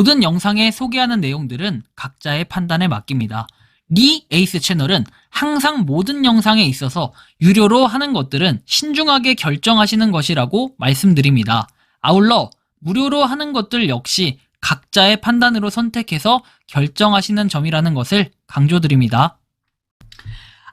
모든 영상에 소개하는 내용들은 각자의 판단에 맡깁니다. 리 에이스 채널은 항상 모든 영상에 있어서 유료로 하는 것들은 신중하게 결정하시는 것이라고 말씀드립니다. 아울러 무료로 하는 것들 역시 각자의 판단으로 선택해서 결정하시는 점이라는 것을 강조드립니다.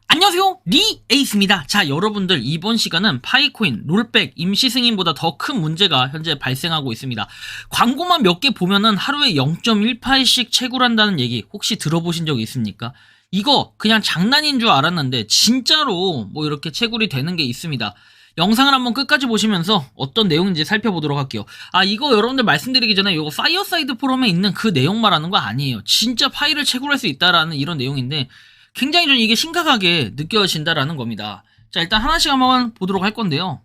안녕하세요, 리 에이스입니다. 자, 여러분들, 이번 시간은 파이코인, 롤백, 임시 승인보다 더 큰 문제가 현재 발생하고 있습니다. 광고만 몇 개 보면은 하루에 0.18씩 채굴한다는 얘기 혹시 들어보신 적 있습니까? 이거 그냥 장난인 줄 알았는데 진짜로 뭐 이렇게 채굴이 되는 게 있습니다. 영상을 한번 끝까지 보시면서 어떤 내용인지 살펴보도록 할게요. 이거 여러분들 말씀드리기 전에 이거 파이어사이드 포럼에 있는 그 내용 말하는 거 아니에요. 진짜 파일을 채굴할 수 있다라는 이런 내용인데 굉장히 좀 이게 심각하게 느껴진다라는 겁니다. 자, 일단 하나씩 한번 보도록 할 건데요.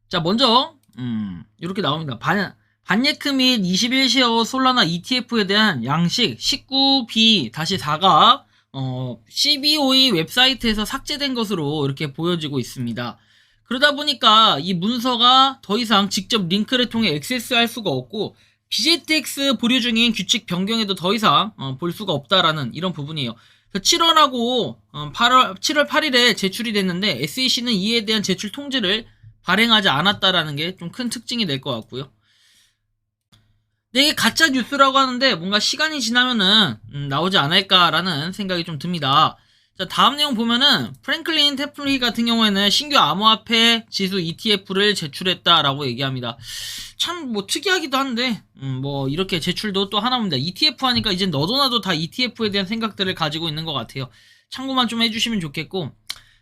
자, 먼저 이렇게 나옵니다. 반예크 및 21쉐어 솔라나 ETF에 대한 양식 19B-4가 CBOE 웹사이트에서 삭제된 것으로 이렇게 보여지고 있습니다. 그러다 보니까 이 문서가 더 이상 직접 링크를 통해 액세스할 수가 없고 BZX 보류 중인 규칙 변경에도 더 이상 볼 수가 없다라는 이런 부분이에요. 7월 8일에 제출이 됐는데 SEC는 이에 대한 제출 통지를 발행하지 않았다라는 게 좀 큰 특징이 될 것 같고요. 근데 이게 가짜 뉴스라고 하는데 뭔가 시간이 지나면은 나오지 않을까라는 생각이 좀 듭니다. 자, 다음 내용 보면은 프랭클린 테플리 같은 경우에는 신규 암호화폐 지수 ETF를 제출했다라고 얘기합니다. 참 뭐 특이하기도 한데 뭐 이렇게 제출도 또 하나입니다. ETF 하니까 이제 너도 나도 다 ETF에 대한 생각들을 가지고 있는 것 같아요. 참고만 좀 해주시면 좋겠고,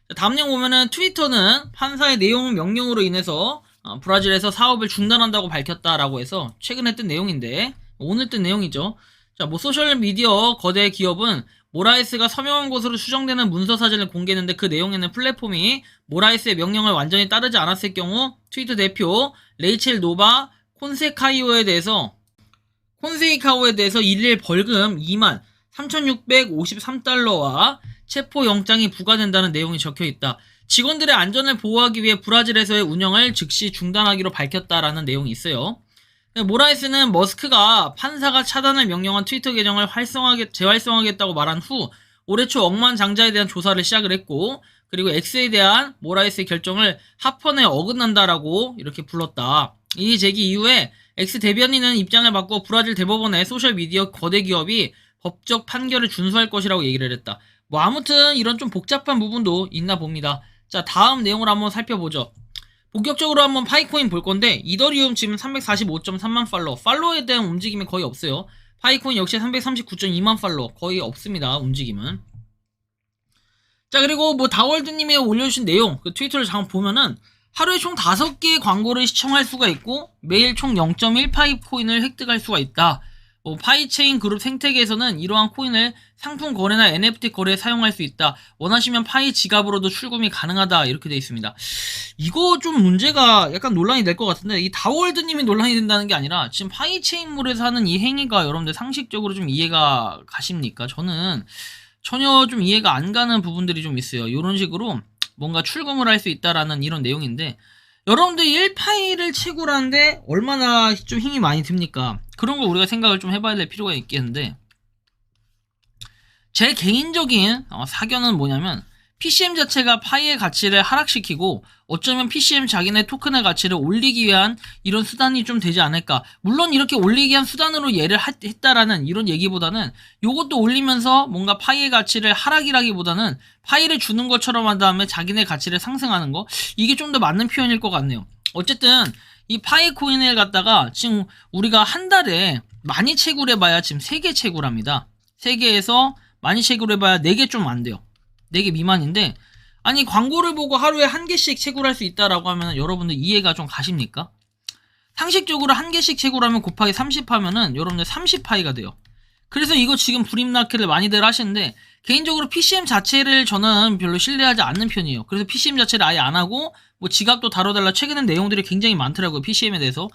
자, 다음 내용 보면은 트위터는 판사의 내용 명령으로 인해서 브라질에서 사업을 중단한다고 밝혔다라고 해서 최근에 뜬 내용인데, 오늘 뜬 내용이죠. 자, 뭐 소셜미디어 거대 기업은 모라에스가 서명한 것으로 추정되는 문서 사진을 공개했는데 그 내용에는 플랫폼이 모라에스의 명령을 완전히 따르지 않았을 경우 트위터 대표 레이첼 노바 콘세이카오에 대해서 일일 벌금 23,653달러와 체포영장이 부과된다는 내용이 적혀있다. 직원들의 안전을 보호하기 위해 브라질에서의 운영을 즉시 중단하기로 밝혔다라는 내용이 있어요. 모라에스는 머스크가 판사가 차단을 명령한 트위터 계정을 재활성화하겠다고 말한 후 올해 초 억만장자에 대한 조사를 시작을 했고, 그리고 X에 대한 모라에스의 결정을 합헌에 어긋난다라고 이렇게 불렀다. 이 제기 이후에 X 대변인은 입장을 바꿔 브라질 대법원의 소셜미디어 거대 기업이 법적 판결을 준수할 것이라고 얘기를 했다. 뭐 아무튼 이런 좀 복잡한 부분도 있나 봅니다. 자, 다음 내용을 한번 살펴보죠. 본격적으로 한번 파이코인 볼 건데, 이더리움 지금 345.3만 팔로워에 대한 움직임이 거의 없어요. 파이코인 역시 339.2만 팔로워 거의 없습니다, 움직임은. 자, 그리고 뭐 다월드님이 올려주신 내용, 그 트위터를 잠깐 보면은 하루에 총 5개의 광고를 시청할 수가 있고 매일 총 0.1파이 코인을 획득할 수가 있다. 파이체인 그룹 생태계에서는 이러한 코인을 상품 거래나 NFT 거래에 사용할 수 있다. 원하시면 파이 지갑으로도 출금이 가능하다. 이렇게 되어 있습니다. 이거 좀 문제가 약간 논란이 될 것 같은데, 이 다월드님이 논란이 된다는 게 아니라 지금 파이체인몰에서 하는 이 행위가 여러분들 상식적으로 좀 이해가 가십니까? 저는 전혀 좀 이해가 안 가는 부분들이 좀 있어요. 이런 식으로 뭔가 출금을 할 수 있다라는 이런 내용인데, 여러분들 1파일을 채굴하는데 얼마나 좀 힘이 많이 듭니까? 그런 걸 우리가 생각을 좀 해봐야 될 필요가 있겠는데, 제 개인적인 사견은 뭐냐면, PCM 자체가 파이의 가치를 하락시키고 어쩌면 PCM 자기네 토큰의 가치를 올리기 위한 이런 수단이 좀 되지 않을까. 물론 이렇게 올리기 위한 수단으로 얘를 했다라는 이런 얘기보다는 요것도 올리면서 뭔가 파이의 가치를 하락이라기보다는 파이를 주는 것처럼 한 다음에 자기네 가치를 상승하는 거, 이게 좀 더 맞는 표현일 것 같네요. 어쨌든 이 파이 코인을 갖다가 지금 우리가 한 달에 많이 채굴해봐야 지금 3개 채굴합니다. 3개에서 많이 채굴해봐야 4개 좀 안 돼요. 4개 미만인데, 아니 광고를 보고 하루에 1개씩 채굴할 수 있다라고 하면 여러분들 이해가 좀 가십니까? 상식적으로 1개씩 채굴하면 곱하기 30 하면은 여러분들 30파이가 돼요. 그래서 이거 지금 불임나케를 많이들 하시는데, 개인적으로 PCM 자체를 저는 별로 신뢰하지 않는 편이에요. 그래서 PCM 자체를 아예 안 하고 뭐 지갑도 다뤄달라 최근에 내용들이 굉장히 많더라고요, PCM에 대해서.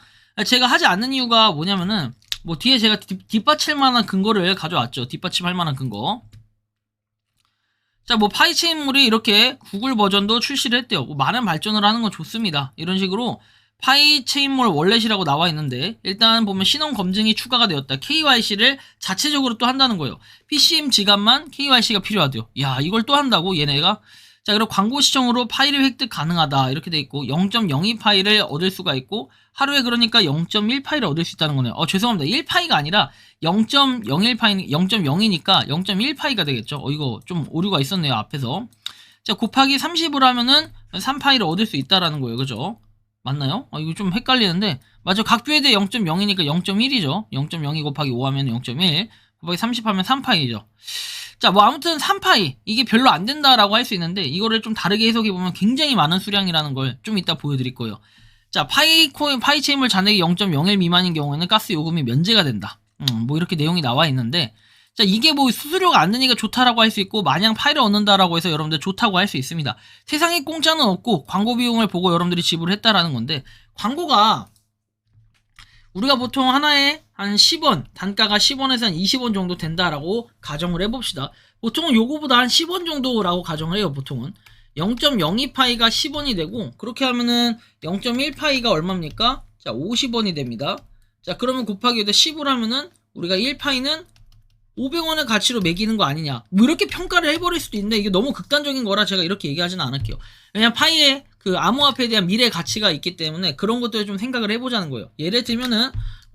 제가 하지 않는 이유가 뭐냐면은, 뭐 뒤에 제가 뒷받칠 만한 근거를 가져왔죠. 뒷받침할 만한 근거. 자, 뭐 파이체인몰이 이렇게 구글 버전도 출시를 했대요. 뭐 많은 발전을 하는 건 좋습니다. 이런 식으로 파이 체인몰 월렛이라고 나와 있는데 일단 보면 신원 검증이 추가가 되었다. KYC를 자체적으로 또 한다는 거예요. PCM 지갑만 KYC가 필요하대요. 야, 이걸 또 한다고 얘네가. 자, 그리고 광고 시청으로 파일을 획득 가능하다 이렇게 돼 있고 0.02 파일을 얻을 수가 있고 하루에 그러니까 0.1 파일을 얻을 수 있다는 거네요. 죄송합니다. 1 파이가 아니라 0.01 파이 0.0이니까 0.1 파이가 되겠죠. 이거 좀 오류가 있었네요 앞에서. 자, 곱하기 30으로 하면은 3 파일을 얻을 수 있다라는 거예요. 그죠? 맞나요? 이거 좀 헷갈리는데 맞아. 각교에 대해 0.0이니까 0.1이죠. 0.02 곱하기 5 하면 0.1 곱하기 30 하면 3파이죠. 자, 뭐 아무튼 3파이 이게 별로 안 된다라고 할 수 있는데 이거를 좀 다르게 해석해 보면 굉장히 많은 수량이라는 걸 좀 이따 보여드릴 거예요. 자, 파이 체인몰 잔액이 0.01 미만인 경우에는 가스 요금이 면제가 된다. 뭐 이렇게 내용이 나와 있는데 자, 이게 뭐 수수료가 안 드니까 좋다라고 할 수 있고 마냥 파일을 얻는다라고 해서 여러분들 좋다고 할 수 있습니다. 세상에 공짜는 없고 광고 비용을 보고 여러분들이 지불했다라는 건데 광고가 우리가 보통 하나에 한 10원, 단가가 10원에서 한 20원 정도 된다라고 가정을 해봅시다. 보통은 요거보다 한 10원 정도라고 가정을 해요, 보통은. 0.02파이가 10원이 되고, 그렇게 하면은 0.1파이가 얼마입니까? 자, 50원이 됩니다. 자, 그러면 곱하기 10으로 하면은 우리가 1파이는 500원의 가치로 매기는 거 아니냐. 뭐 이렇게 평가를 해버릴 수도 있는데 이게 너무 극단적인 거라 제가 이렇게 얘기하지는 않을게요. 왜냐면 파이에 그 암호화폐에 대한 미래 가치가 있기 때문에 그런 것들을 좀 생각을 해보자는 거예요. 예를 들면은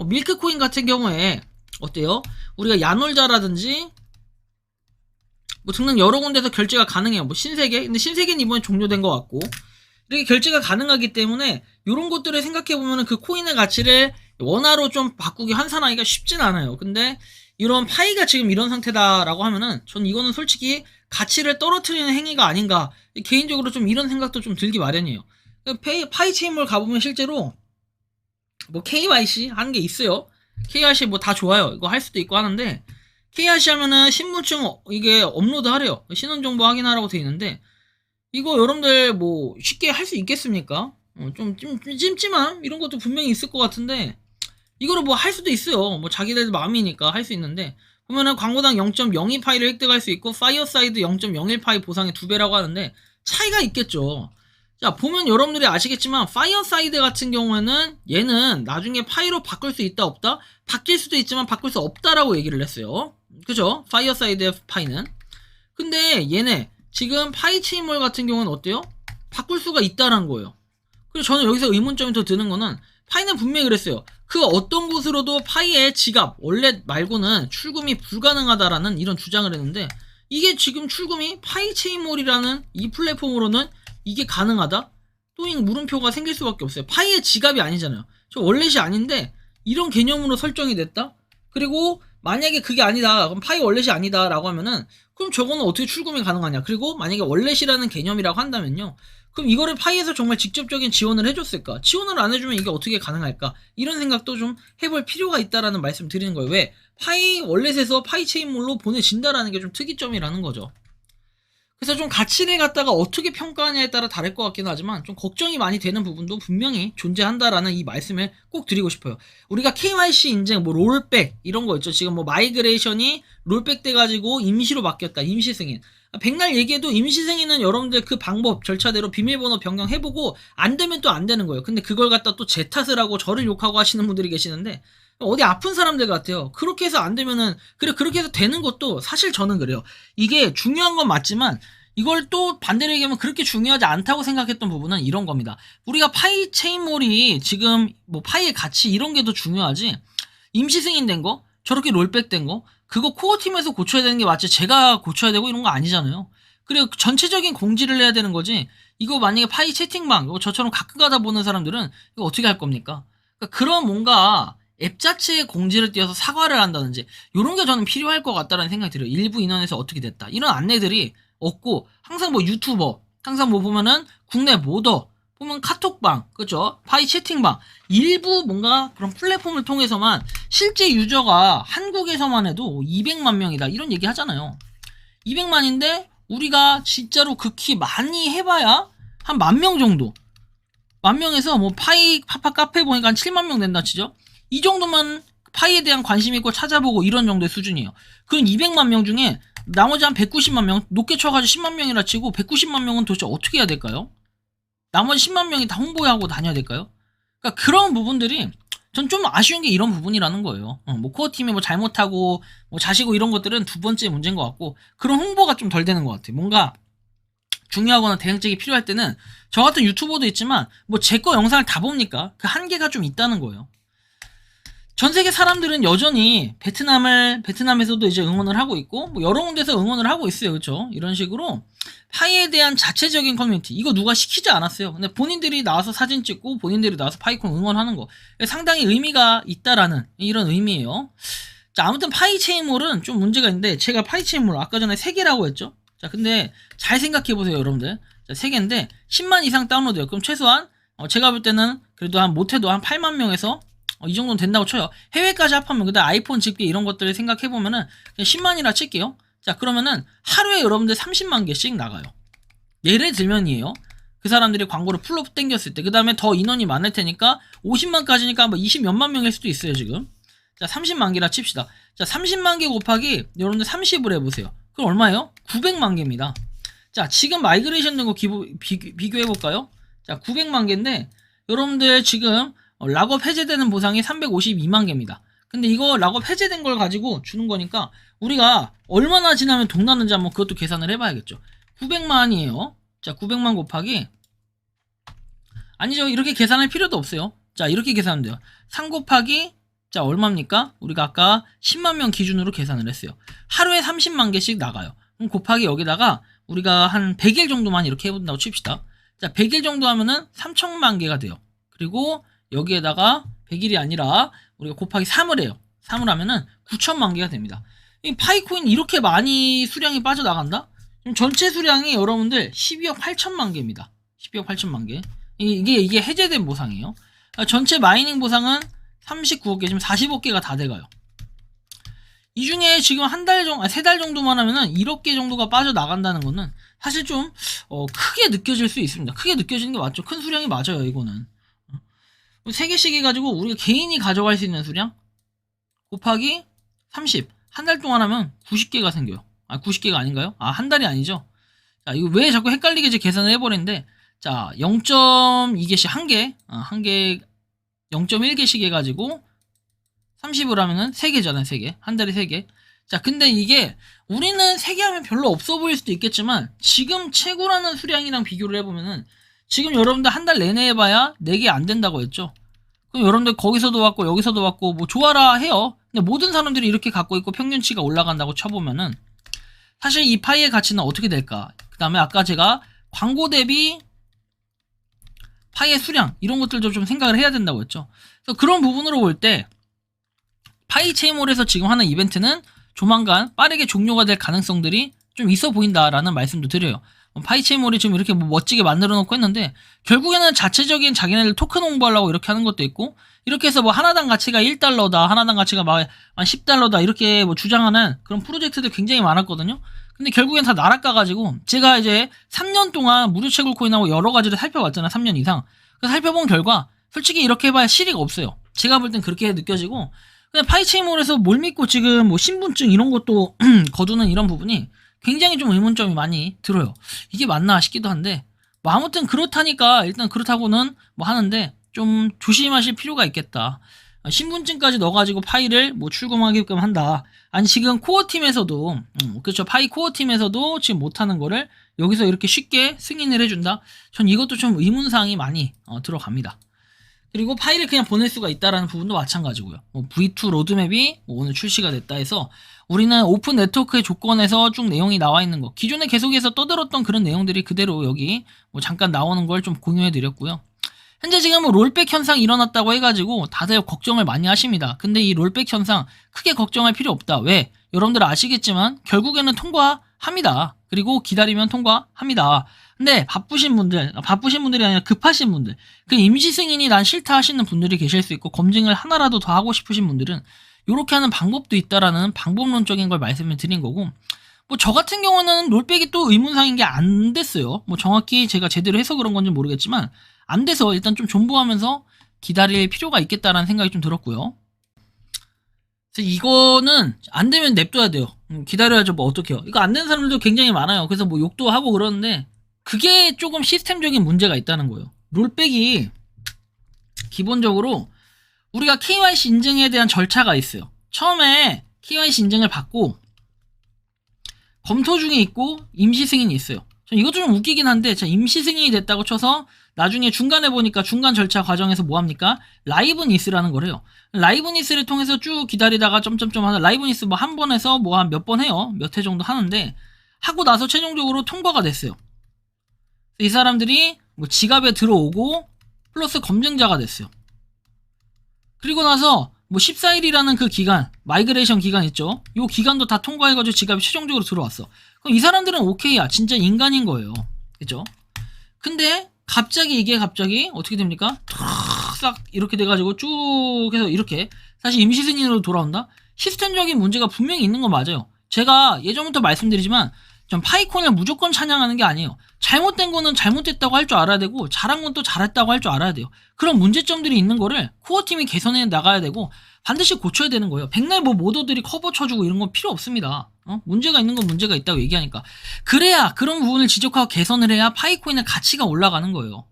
밀크코인 같은 경우에 어때요? 우리가 야놀자라든지 뭐 등등 여러 군데서 결제가 가능해요. 뭐 신세계? 근데 신세계는 이번에 종료된 것 같고 이렇게 결제가 가능하기 때문에 이런 것들을 생각해보면은 그 코인의 가치를 원화로 좀 바꾸기 환산하기가 쉽진 않아요. 근데 이런 파이가 지금 이런 상태다라고 하면은 전 이거는 솔직히 가치를 떨어뜨리는 행위가 아닌가 개인적으로 좀 이런 생각도 좀 들기 마련이에요. 파이 체인몰 가보면 실제로 뭐 KYC 하는 게 있어요. KYC 뭐 다 좋아요. 이거 할 수도 있고 하는데 KYC 하면은 신분증 이게 업로드 하래요. 신원정보 확인하라고 돼 있는데 이거 여러분들 뭐 쉽게 할 수 있겠습니까? 좀 찜찜한 이런 것도 분명히 있을 것 같은데 이거를 뭐 할 수도 있어요. 뭐 자기들 마음이니까 할 수 있는데 보면은 광고당 0.02 파이를 획득할 수 있고 파이어사이드 0.01 파이 보상의 2배라고 하는데 차이가 있겠죠. 자, 보면 여러분들이 아시겠지만 파이어사이드 같은 경우에는 얘는 나중에 파이로 바꿀 수 있다 없다? 바뀔 수도 있지만 바꿀 수 없다라고 얘기를 했어요. 그죠? 파이어사이드의 파이는. 근데 얘네 지금 파이 체인몰 같은 경우는 어때요? 바꿀 수가 있다라는 거예요. 그리고 저는 여기서 의문점이 더 드는 거는 파이는 분명히 그랬어요. 그 어떤 곳으로도 파이의 지갑, 월렛 말고는 출금이 불가능하다라는 이런 주장을 했는데 이게 지금 출금이 파이 체인몰이라는 이 플랫폼으로는 이게 가능하다? 또잉 물음표가 생길 수밖에 없어요. 파이의 지갑이 아니잖아요. 저 월렛이 아닌데 이런 개념으로 설정이 됐다? 그리고 만약에 그게 아니다, 그럼 파이 월렛이 아니다 라고 하면은 그럼 저거는 어떻게 출금이 가능하냐. 그리고 만약에 월렛이라는 개념이라고 한다면요, 그럼 이거를 파이에서 정말 직접적인 지원을 해줬을까? 지원을 안 해주면 이게 어떻게 가능할까? 이런 생각도 좀 해볼 필요가 있다라는 말씀 드리는 거예요. 왜? 파이 월렛에서 파이 체인몰로 보내진다라는 게 좀 특이점이라는 거죠. 그래서 좀 가치를 갖다가 어떻게 평가하냐에 따라 다를 것 같긴 하지만 좀 걱정이 많이 되는 부분도 분명히 존재한다라는 이 말씀을 꼭 드리고 싶어요. 우리가 KYC 인증, 뭐 롤백 이런 거 있죠. 지금 뭐 마이그레이션이 롤백 돼가지고 임시로 바뀌었다. 임시 승인. 백날 얘기해도 임시 승인은 여러분들 그 방법 절차대로 비밀번호 변경해보고 안 되면 또 안 되는 거예요. 근데 그걸 갖다 또 제 탓을 하고 저를 욕하고 하시는 분들이 계시는데 어디 아픈 사람들 같아요. 그렇게 해서 안 되면은 그래 그렇게 해서 되는 것도 사실 저는 그래요. 이게 중요한 건 맞지만 이걸 또 반대로 얘기하면 그렇게 중요하지 않다고 생각했던 부분은 이런 겁니다. 우리가 파이 체인몰이 지금 뭐 파이의 가치 이런 게 더 중요하지 임시 승인된 거 저렇게 롤백 된 거 그거 코어 팀에서 고쳐야 되는 게 맞지 제가 고쳐야 되고 이런 거 아니잖아요. 그리고 전체적인 공지를 해야 되는 거지. 이거 만약에 파이 채팅방 저처럼 가끔 가다 보는 사람들은 이거 어떻게 할 겁니까? 그러니까 그런 뭔가 앱 자체에 공지를 띄워서 사과를 한다든지 이런 게 저는 필요할 것 같다는 생각이 들어요. 일부 인원에서 어떻게 됐다 이런 안내들이 없고 항상 뭐 유튜버 항상 뭐 보면은 국내 모더 보면 카톡방 그죠? 파이 채팅방 일부 뭔가 그런 플랫폼을 통해서만 실제 유저가 한국에서만 해도 200만 명이다 이런 얘기 하잖아요. 200만인데 우리가 진짜로 극히 많이 해봐야 한 10,000명 정도 10,000명에서 뭐 파이 파파 카페 보니까 한 7만 명 된다 치죠. 이 정도만 파이에 대한 관심 있고 찾아보고 이런 정도의 수준이에요. 그럼 200만 명 중에 나머지 한 190만 명 높게 쳐가지고 10만 명이라 치고 190만 명은 도대체 어떻게 해야 될까요? 나머지 10만 명이 다 홍보하고 다녀야 될까요? 그러니까 그런 부분들이 전 좀 아쉬운 게 이런 부분이라는 거예요. 뭐 코어 팀이 뭐 잘못하고 뭐 자시고 이런 것들은 두 번째 문제인 것 같고, 그런 홍보가 좀 덜 되는 것 같아요. 뭔가 중요하거나 대응책이 필요할 때는 저 같은 유튜버도 있지만 뭐 제 거 영상을 다 봅니까? 그 한계가 좀 있다는 거예요. 전 세계 사람들은 여전히 베트남에서도 이제 응원을 하고 있고, 뭐 여러 군데서 응원을 하고 있어요. 그렇죠? 이런 식으로 파이에 대한 자체적인 커뮤니티, 이거 누가 시키지 않았어요. 근데 본인들이 나와서 사진 찍고 본인들이 나와서 파이콘 응원하는 거, 상당히 의미가 있다라는 이런 의미예요. 자, 아무튼 파이체인몰은 좀 문제가 있는데, 제가 파이체인몰 아까 전에 3개라고 했죠. 자, 근데 잘 생각해보세요, 여러분들. 자, 3개인데 10만 이상 다운로드요. 그럼 최소한 제가 볼 때는 그래도 한 못해도 한 8만 명에서 이 정도는 된다고 쳐요. 해외까지 합하면, 그다음 아이폰 집계 이런 것들을 생각해보면은 10만이라 칠게요. 자, 그러면은 하루에 여러분들 30만 개씩 나가요. 예를 들면이에요. 그 사람들이 광고를 풀로 땡겼을 때, 그 다음에 더 인원이 많을 테니까 50만까지니까 뭐 20몇만 명일 수도 있어요, 지금. 자, 30만 개라 칩시다. 자, 30만 개 곱하기 여러분들 30을 해보세요. 그럼 얼마예요? 900만 개입니다. 자, 지금 마이그레이션 된 거 비교해볼까요? 자, 900만 개인데 여러분들 지금 락업 해제되는 보상이 352만 개입니다. 근데 이거 락업 해제된 걸 가지고 주는 거니까 우리가 얼마나 지나면 돈 나는지 한번 그것도 계산을 해봐야겠죠. 900만이에요. 자, 900만 곱하기, 아니죠, 이렇게 계산할 필요도 없어요. 자, 이렇게 계산하면 돼요. 3 곱하기, 자, 얼마입니까? 우리가 아까 10만 명 기준으로 계산을 했어요. 하루에 30만 개씩 나가요. 그럼 곱하기 여기다가 우리가 한 100일 정도만 이렇게 해본다고 칩시다. 자, 100일 정도 하면은 3천만 개가 돼요. 그리고 여기에다가 100일이 아니라 우리가 곱하기 3을 해요. 3을 하면은 9천만 개가 됩니다. 이 파이코인 이렇게 많이 수량이 빠져나간다? 그럼 전체 수량이 여러분들 12억 8천만 개입니다. 12억 8천만 개. 이게 해제된 보상이에요. 전체 마이닝 보상은 39억 개, 지금 40억 개가 다 돼가요. 이 중에 지금 한 달 정도, 3달 정도만 하면은 1억 개 정도가 빠져나간다는 거는 사실 좀 크게 느껴질 수 있습니다. 크게 느껴지는 게 맞죠. 큰 수량이 맞아요, 이거는. 3개씩 해가지고 우리가 개인이 가져갈 수 있는 수량 곱하기 30. 한 달 동안 하면 90개가 생겨요. 90개가 아닌가요? 한 달이 아니죠. 자, 이거 왜 자꾸 헷갈리게 이제 계산을 해버리는데, 자, 0.2개씩 한 개, 0.1개씩 해가지고 30을 하면은 3개잖아요, 3개. 한 달에 3개. 자, 근데 이게 우리는 3개 하면 별로 없어 보일 수도 있겠지만, 지금 최고라는 수량이랑 비교를 해보면은, 지금 여러분들 한 달 내내 해봐야 4개 안 된다고 했죠. 그럼 여러분들 거기서도 받고 여기서도 받고 뭐 좋아라 해요. 근데 모든 사람들이 이렇게 갖고 있고 평균치가 올라간다고 쳐보면은 사실 이 파이의 가치는 어떻게 될까? 그 다음에 아까 제가 광고 대비 파이의 수량 이런 것들도 좀 생각을 해야 된다고 했죠. 그래서 그런 부분으로 볼 때 파이체인몰에서 지금 하는 이벤트는 조만간 빠르게 종료가 될 가능성들이 좀 있어 보인다라는 말씀도 드려요. 파이체인몰이 지금 이렇게 뭐 멋지게 만들어 놓고 했는데, 결국에는 자체적인 자기네들 토큰 홍보하려고 이렇게 하는 것도 있고, 이렇게 해서 뭐 하나당 가치가 1달러다, 하나당 가치가 막 10달러다 이렇게 뭐 주장하는 그런 프로젝트들 굉장히 많았거든요. 근데 결국엔 다 날아가가지고, 제가 이제 3년 동안 무료 채굴 코인하고 여러 가지를 살펴봤잖아요. 3년 이상. 그래서 살펴본 결과 솔직히 이렇게 해봐야 실익 없어요. 제가 볼 땐 그렇게 느껴지고, 그냥 파이체인몰에서 뭘 믿고 지금 뭐 신분증 이런 것도 거두는 이런 부분이 굉장히 좀 의문점이 많이 들어요. 이게 맞나 싶기도 한데, 뭐 아무튼 그렇다니까 일단 그렇다고는 뭐 하는데 좀 조심하실 필요가 있겠다. 신분증까지 넣어가지고 파이를 뭐 출금하게끔 한다. 아니 지금 코어팀에서도 그렇죠, 파이 코어팀에서도 지금 못하는 거를 여기서 이렇게 쉽게 승인을 해준다. 전 이것도 좀 의문사항이 많이 들어갑니다. 그리고 파일을 그냥 보낼 수가 있다라는 부분도 마찬가지고요. 뭐 V2 로드맵이 뭐 오늘 출시가 됐다 해서 우리는 오픈 네트워크의 조건에서 쭉 내용이 나와 있는 거, 기존에 계속해서 떠들었던 그런 내용들이 그대로 여기 뭐 잠깐 나오는 걸 좀 공유해 드렸고요. 현재 지금 뭐 롤백 현상 일어났다고 해가지고 다들 걱정을 많이 하십니다. 근데 이 롤백 현상 크게 걱정할 필요 없다. 왜? 여러분들 아시겠지만 결국에는 통과합니다. 그리고 기다리면 통과합니다. 근데 바쁘신 분들이 아니라 급하신 분들, 그 임시 승인이 난 싫다 하시는 분들이 계실 수 있고, 검증을 하나라도 더 하고 싶으신 분들은 이렇게 하는 방법도 있다라는 방법론적인 걸 말씀을 드린 거고, 뭐 저 같은 경우는 롤백이 또 의문사인 게 안 됐어요. 뭐 정확히 제가 제대로 해서 그런 건지 모르겠지만 안 돼서 일단 좀 존버하면서 기다릴 필요가 있겠다라는 생각이 좀 들었고요. 그래서 이거는 안 되면 냅둬야 돼요. 기다려야죠. 뭐 어떡해요. 이거 안 되는 사람들도 굉장히 많아요. 그래서 뭐 욕도 하고 그러는데, 그게 조금 시스템적인 문제가 있다는 거예요. 롤백이 기본적으로 우리가 KYC 인증에 대한 절차가 있어요. 처음에 KYC 인증을 받고 검토 중에 있고 임시 승인이 있어요. 이것도 좀 웃기긴 한데 임시 승인이 됐다고 쳐서 나중에 중간에 보니까 중간 절차 과정에서 뭐합니까? 라이브니스라는 걸 해요. 라이브니스를 통해서 쭉 기다리다가 점점점 하다 라이브니스 뭐 한 번에서 뭐 한 몇 번 해요. 몇 회 정도 하는데 하고 나서 최종적으로 통과가 됐어요. 이 사람들이 뭐 지갑에 들어오고 플러스 검증자가 됐어요. 그리고 나서 뭐 14일이라는 그 기간, 마이그레이션 기간 있죠? 요 기간도 다 통과해가지고 지갑이 최종적으로 들어왔어. 그럼 이 사람들은 오케이야. 진짜 인간인 거예요. 그죠? 근데 이게 갑자기 어떻게 됩니까? 싹 이렇게 돼가지고 쭉 해서 이렇게 사실 임시 승인으로 돌아온다? 시스템적인 문제가 분명히 있는 건 맞아요. 제가 예전부터 말씀드리지만 전 파이콘을 무조건 찬양하는 게 아니에요. 잘못된 거는 잘못됐다고 할 줄 알아야 되고 잘한 건 또 잘했다고 할 줄 알아야 돼요. 그런 문제점들이 있는 거를 코어팀이 개선해 나가야 되고 반드시 고쳐야 되는 거예요. 백날 뭐 모더들이 커버 쳐주고 이런 건 필요 없습니다. 문제가 있는 건 문제가 있다고 얘기하니까. 그래야 그런 부분을 지적하고 개선을 해야 파이코인의 가치가 올라가는 거예요.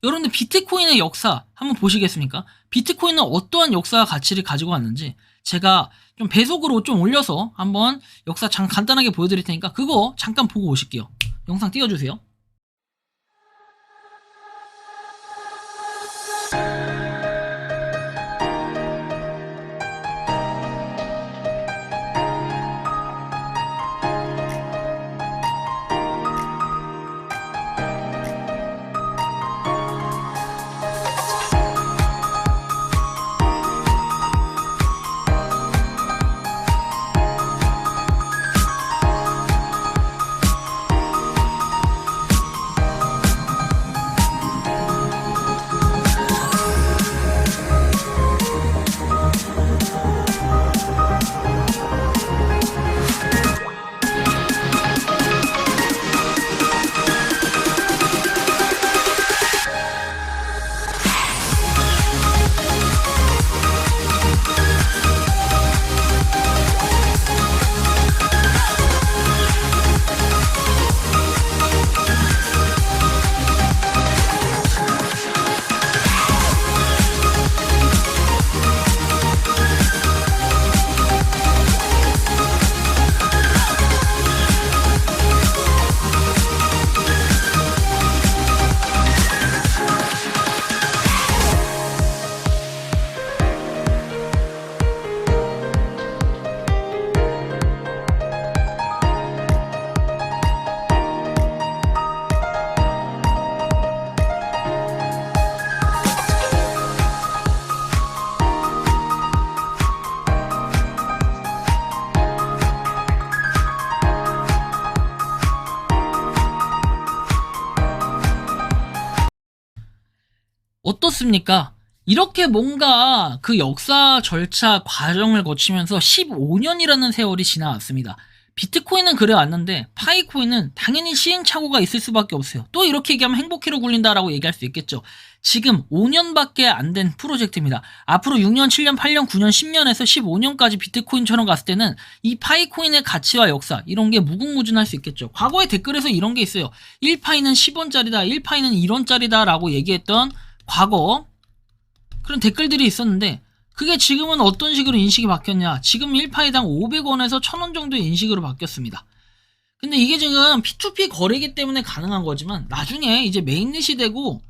여러분들 비트코인의 역사 한번 보시겠습니까? 비트코인은 어떠한 역사와 가치를 가지고 왔는지 제가 좀 배속으로 좀 올려서 한번 역사 간단하게 보여드릴 테니까 그거 잠깐 보고 오실게요. 영상 띄워주세요. 어떻습니까? 이렇게 뭔가 그 역사 절차 과정을 거치면서 15년이라는 세월이 지나왔습니다. 비트코인은 그래 왔는데 파이코인은 당연히 시행착오가 있을 수밖에 없어요. 또 이렇게 얘기하면 행복회로 굴린다라고 얘기할 수 있겠죠. 지금 5년밖에 안 된 프로젝트입니다. 앞으로 6년, 7년, 8년, 9년, 10년에서 15년까지 비트코인처럼 갔을 때는 이 파이코인의 가치와 역사 이런 게 무궁무진할 수 있겠죠. 과거에 댓글에서 이런 게 있어요. 1파이는 10원짜리다, 1파이는 1원짜리다 라고 얘기했던 과거 그런 댓글들이 있었는데 그게 지금은 어떤 식으로 인식이 바뀌었냐. 지금 1파이당 500원에서 1000원 정도의 인식으로 바뀌었습니다. 근데 이게 지금 P2P 거래이기 때문에 가능한 거지만 나중에 이제 메인넷이 되고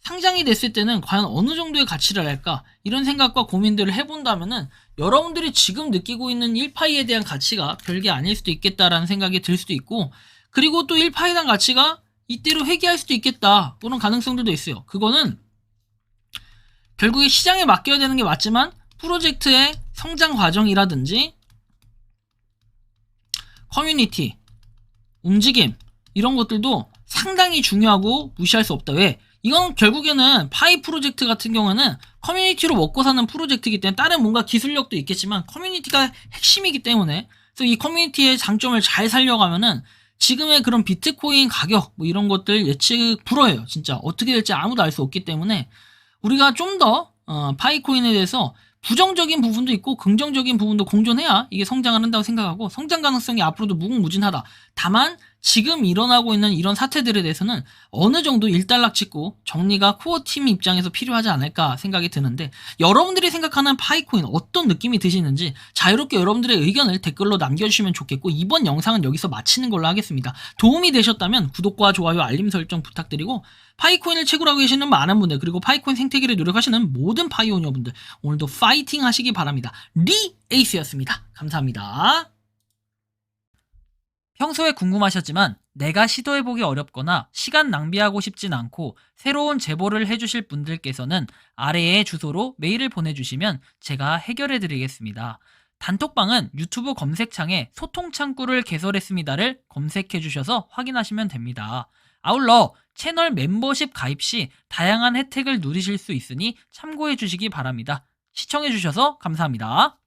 상장이 됐을 때는 과연 어느 정도의 가치를 할까 이런 생각과 고민들을 해본다면은 여러분들이 지금 느끼고 있는 1파이에 대한 가치가 별게 아닐 수도 있겠다라는 생각이 들 수도 있고 그리고 또 1파이당 가치가 이때로 회귀할 수도 있겠다 그런 가능성들도 있어요. 그거는 결국에 시장에 맡겨야 되는 게 맞지만 프로젝트의 성장 과정이라든지 커뮤니티, 움직임 이런 것들도 상당히 중요하고 무시할 수 없다. 왜? 이건 결국에는 파이 프로젝트 같은 경우는 커뮤니티로 먹고 사는 프로젝트이기 때문에 다른 뭔가 기술력도 있겠지만 커뮤니티가 핵심이기 때문에 그래서 이 커뮤니티의 장점을 잘 살려가면은 지금의 그런 비트코인 가격 뭐 이런 것들 예측 불허해요. 진짜 어떻게 될지 아무도 알 수 없기 때문에 우리가 좀 더 파이코인에 대해서 부정적인 부분도 있고 긍정적인 부분도 공존해야 이게 성장을 한다고 생각하고 성장 가능성이 앞으로도 무궁무진하다. 다만 지금 일어나고 있는 이런 사태들에 대해서는 어느 정도 일단락 짓고 정리가 코어팀 입장에서 필요하지 않을까 생각이 드는데, 여러분들이 생각하는 파이코인 어떤 느낌이 드시는지 자유롭게 여러분들의 의견을 댓글로 남겨주시면 좋겠고, 이번 영상은 여기서 마치는 걸로 하겠습니다. 도움이 되셨다면 구독과 좋아요, 알림 설정 부탁드리고, 파이코인을 채굴 하고 계시는 많은 분들, 그리고 파이코인 생태계를 노력하시는 모든 파이오니어분들, 오늘도 파이팅 하시기 바랍니다. 리 에이스였습니다. 감사합니다. 평소에 궁금하셨지만 내가 시도해보기 어렵거나 시간 낭비하고 싶진 않고 새로운 제보를 해주실 분들께서는 아래의 주소로 메일을 보내주시면 제가 해결해드리겠습니다. 단톡방은 유튜브 검색창에 소통창구를 개설했습니다를 검색해주셔서 확인하시면 됩니다. 아울러 채널 멤버십 가입 시 다양한 혜택을 누리실 수 있으니 참고해주시기 바랍니다. 시청해주셔서 감사합니다.